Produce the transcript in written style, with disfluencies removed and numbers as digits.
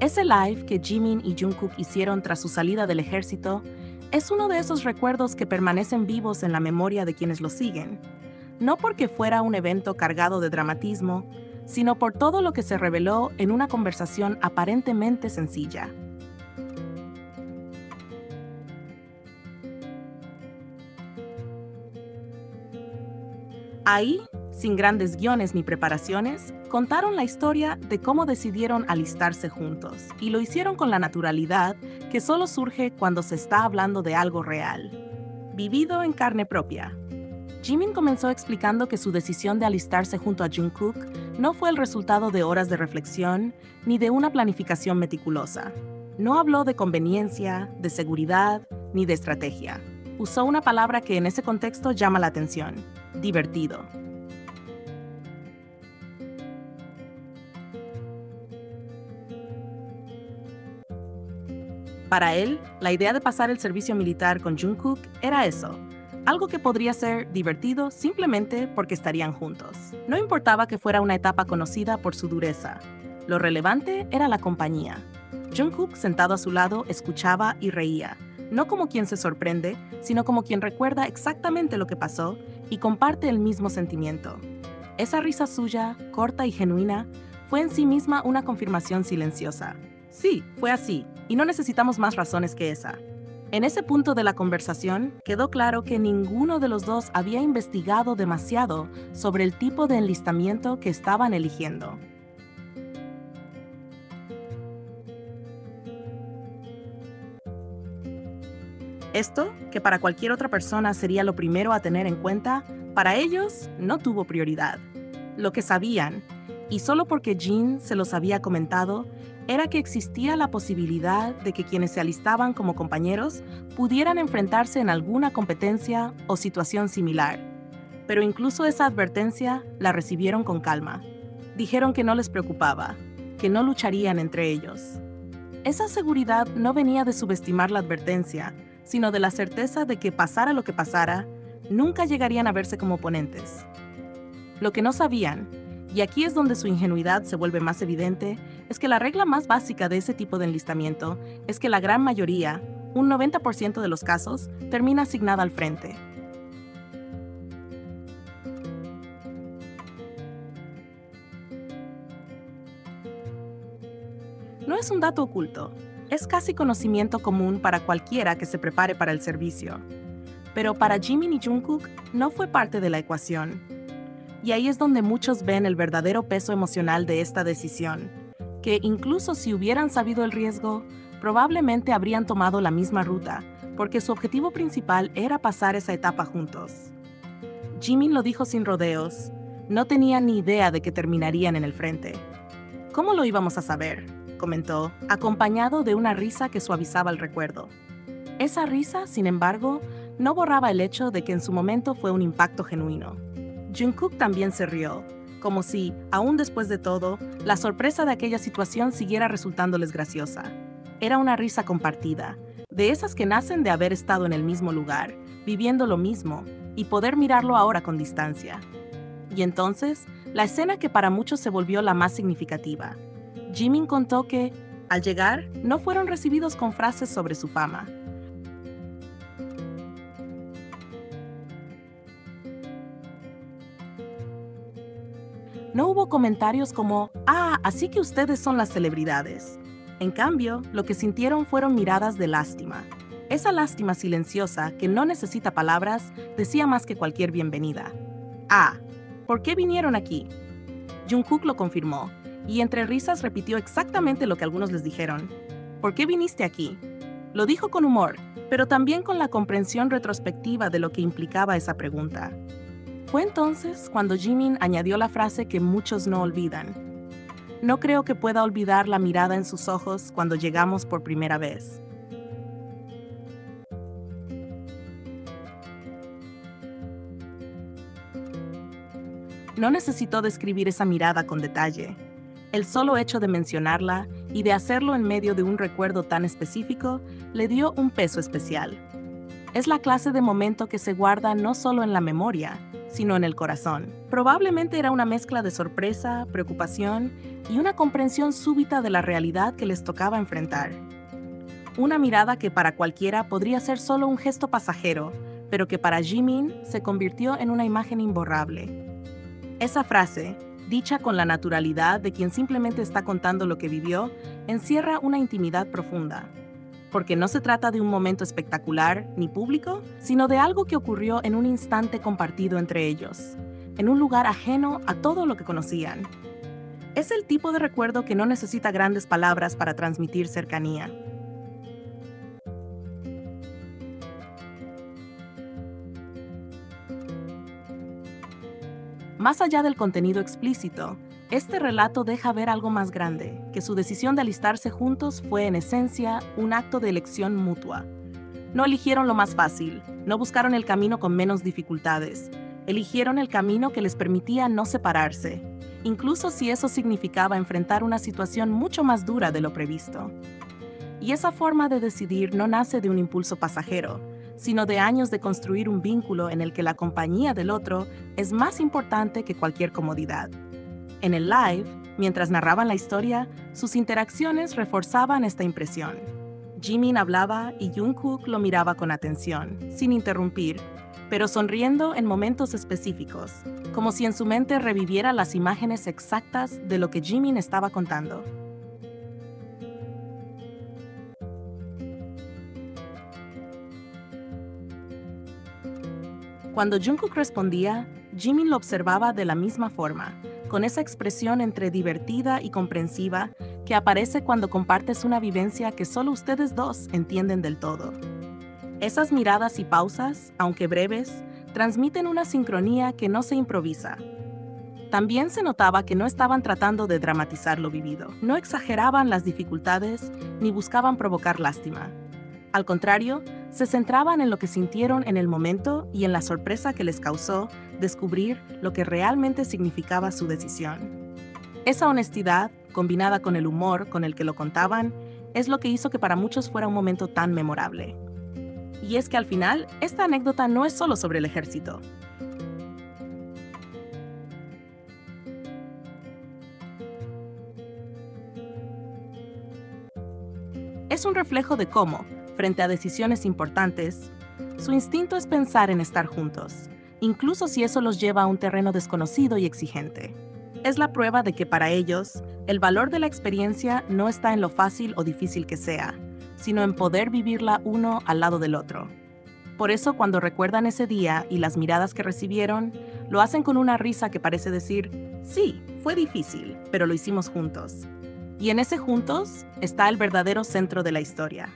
Ese live que Jimin y Jungkook hicieron tras su salida del ejército es uno de esos recuerdos que permanecen vivos en la memoria de quienes lo siguen, no porque fuera un evento cargado de dramatismo, sino por todo lo que se reveló en una conversación aparentemente sencilla. Ahí, sin grandes guiones ni preparaciones, contaron la historia de cómo decidieron alistarse juntos, y lo hicieron con la naturalidad que solo surge cuando se está hablando de algo real, vivido en carne propia. Jimin comenzó explicando que su decisión de alistarse junto a Jungkook no fue el resultado de horas de reflexión ni de una planificación meticulosa. No habló de conveniencia, de seguridad, ni de estrategia. Usó una palabra que en ese contexto llama la atención: divertido. Para él, la idea de pasar el servicio militar con Jungkook era eso, algo que podría ser divertido simplemente porque estarían juntos. No importaba que fuera una etapa conocida por su dureza. Lo relevante era la compañía. Jungkook, sentado a su lado, escuchaba y reía, no como quien se sorprende, sino como quien recuerda exactamente lo que pasó y comparte el mismo sentimiento. Esa risa suya, corta y genuina, fue en sí misma una confirmación silenciosa. Sí, fue así, y no necesitamos más razones que esa. En ese punto de la conversación, quedó claro que ninguno de los dos había investigado demasiado sobre el tipo de enlistamiento que estaban eligiendo. Esto, que para cualquier otra persona sería lo primero a tener en cuenta, para ellos no tuvo prioridad. Lo que sabían, y solo porque Jin se los había comentado, era que existía la posibilidad de que quienes se alistaban como compañeros pudieran enfrentarse en alguna competencia o situación similar. Pero incluso esa advertencia la recibieron con calma. Dijeron que no les preocupaba, que no lucharían entre ellos. Esa seguridad no venía de subestimar la advertencia, sino de la certeza de que pasara lo que pasara, nunca llegarían a verse como oponentes. Lo que no sabían, y aquí es donde su ingenuidad se vuelve más evidente, es que la regla más básica de ese tipo de enlistamiento es que la gran mayoría, un 90% de los casos, termina asignada al frente. No es un dato oculto, es casi conocimiento común para cualquiera que se prepare para el servicio. Pero para Jimin y Jungkook no fue parte de la ecuación. Y ahí es donde muchos ven el verdadero peso emocional de esta decisión, que incluso si hubieran sabido el riesgo, probablemente habrían tomado la misma ruta, porque su objetivo principal era pasar esa etapa juntos. Jimin lo dijo sin rodeos, no tenía ni idea de que terminarían en el frente. ¿Cómo lo íbamos a saber?, comentó, acompañado de una risa que suavizaba el recuerdo. Esa risa, sin embargo, no borraba el hecho de que en su momento fue un impacto genuino. Jungkook también se rió, como si, aún después de todo, la sorpresa de aquella situación siguiera resultándoles graciosa. Era una risa compartida, de esas que nacen de haber estado en el mismo lugar, viviendo lo mismo, y poder mirarlo ahora con distancia. Y entonces, la escena que para muchos se volvió la más significativa. Jimin contó que, al llegar, no fueron recibidos con frases sobre su fama. No hubo comentarios como, "Ah, así que ustedes son las celebridades". En cambio, lo que sintieron fueron miradas de lástima. Esa lástima silenciosa, que no necesita palabras, decía más que cualquier bienvenida. "Ah, ¿por qué vinieron aquí?". Jungkook lo confirmó, y entre risas repitió exactamente lo que algunos les dijeron. "¿Por qué viniste aquí?". Lo dijo con humor, pero también con la comprensión retrospectiva de lo que implicaba esa pregunta. Fue entonces cuando Jimin añadió la frase que muchos no olvidan. "No creo que pueda olvidar la mirada en sus ojos cuando llegamos por primera vez". No necesitó describir esa mirada con detalle. El solo hecho de mencionarla y de hacerlo en medio de un recuerdo tan específico le dio un peso especial. Es la clase de momento que se guarda no solo en la memoria, sino en el corazón. Probablemente era una mezcla de sorpresa, preocupación y una comprensión súbita de la realidad que les tocaba enfrentar. Una mirada que para cualquiera podría ser solo un gesto pasajero, pero que para Jimin se convirtió en una imagen imborrable. Esa frase, dicha con la naturalidad de quien simplemente está contando lo que vivió, encierra una intimidad profunda. Porque no se trata de un momento espectacular ni público, sino de algo que ocurrió en un instante compartido entre ellos, en un lugar ajeno a todo lo que conocían. Es el tipo de recuerdo que no necesita grandes palabras para transmitir cercanía. Más allá del contenido explícito, este relato deja ver algo más grande, que su decisión de alistarse juntos fue en esencia un acto de elección mutua. No eligieron lo más fácil, no buscaron el camino con menos dificultades, eligieron el camino que les permitía no separarse, incluso si eso significaba enfrentar una situación mucho más dura de lo previsto. Y esa forma de decidir no nace de un impulso pasajero, sino de años de construir un vínculo en el que la compañía del otro es más importante que cualquier comodidad. En el live, mientras narraban la historia, sus interacciones reforzaban esta impresión. Jimin hablaba y Jungkook lo miraba con atención, sin interrumpir, pero sonriendo en momentos específicos, como si en su mente reviviera las imágenes exactas de lo que Jimin estaba contando. Cuando Jungkook respondía, Jimin lo observaba de la misma forma, con esa expresión entre divertida y comprensiva que aparece cuando compartes una vivencia que solo ustedes dos entienden del todo. Esas miradas y pausas, aunque breves, transmiten una sincronía que no se improvisa. También se notaba que no estaban tratando de dramatizar lo vivido, no exageraban las dificultades ni buscaban provocar lástima. Al contrario, se centraban en lo que sintieron en el momento y en la sorpresa que les causó descubrir lo que realmente significaba su decisión. Esa honestidad, combinada con el humor con el que lo contaban, es lo que hizo que para muchos fuera un momento tan memorable. Y es que al final, esta anécdota no es solo sobre el ejército. Es un reflejo de cómo, frente a decisiones importantes, su instinto es pensar en estar juntos, incluso si eso los lleva a un terreno desconocido y exigente. Es la prueba de que para ellos, el valor de la experiencia no está en lo fácil o difícil que sea, sino en poder vivirla uno al lado del otro. Por eso, cuando recuerdan ese día y las miradas que recibieron, lo hacen con una risa que parece decir, sí, fue difícil, pero lo hicimos juntos. Y en ese juntos está el verdadero centro de la historia.